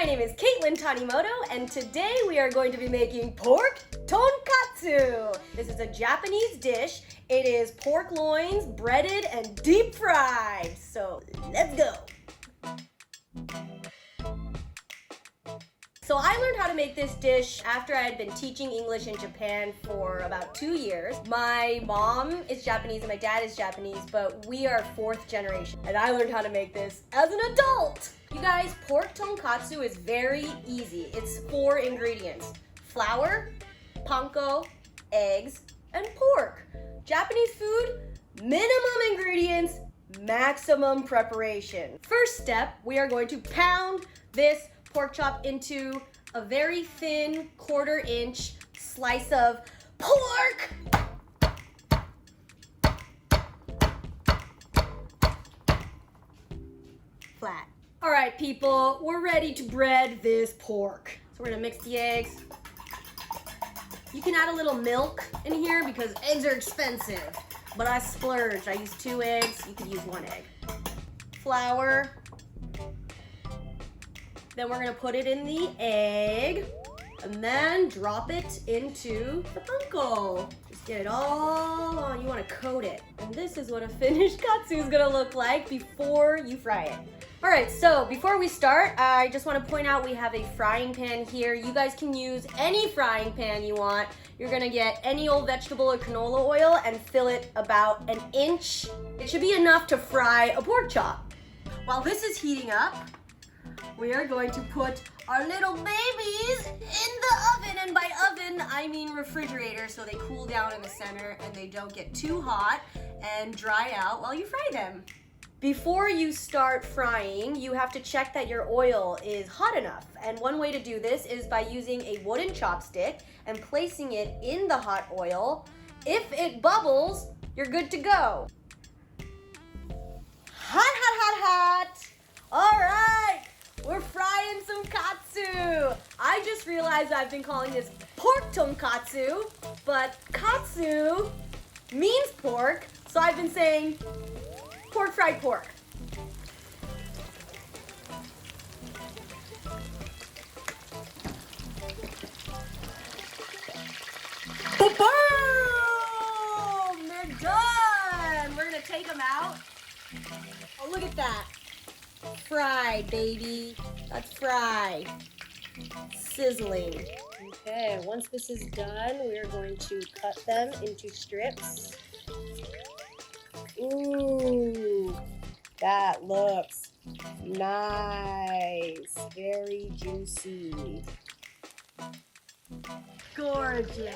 name is Kaitlyn Tanimoto, and today we are going to be making pork tonkatsu. This is a Japanese dish. It is pork loins, breaded and deep fried. So let's go. So I learned how to make this dish after I had been teaching English in Japan for about 2 years. My mom is Japanese and my dad is Japanese, but we are 4th generation. And I learned how to make this as an adult. You guys, pork tonkatsu is very easy. It's 4 ingredients: flour, panko, eggs, and pork. Japanese food, minimum ingredients, maximum preparation. First step, we are going to pound this pork chop into a very thin 1/4 inch slice of pork. Flat. All right, people, we're ready to bread this pork. So we're gonna mix the eggs. You can add a little milk in here because eggs are expensive, but I splurged. I used 2 eggs. You could use 1 egg. Flour. Then we're gonna put it in the egg and then drop it into the panko. Just get it all on. You wanna coat it. And this is what a finished katsu is gonna look like before you fry it. All right, so before we start, I just wanna point out we have a frying pan here. You guys can use any frying pan you want. You're gonna get any old vegetable or canola oil and fill it about 1 inch. It should be enough to fry a pork chop. While this is heating up, we are going to put our little babies in the oven. And by oven, I mean refrigerator, so they cool down in the center and they don't get too hot and dry out while you fry them. Before you start frying, you have to check that your oil is hot enough. And one way to do this is by using a wooden chopstick and placing it in the hot oil. If it bubbles, you're good to go. Hot, hot, hot, hot. All right. We're frying some katsu. I just realized I've been calling this pork tonkatsu, but katsu means pork, so I've been saying pork fried pork. Boom! They're done. We're gonna take them out. Oh, look at that. Fried, baby. That's fried. Sizzling. Okay, once this is done, we are going to cut them into strips. Ooh, that looks nice. Very juicy. Gorgeous.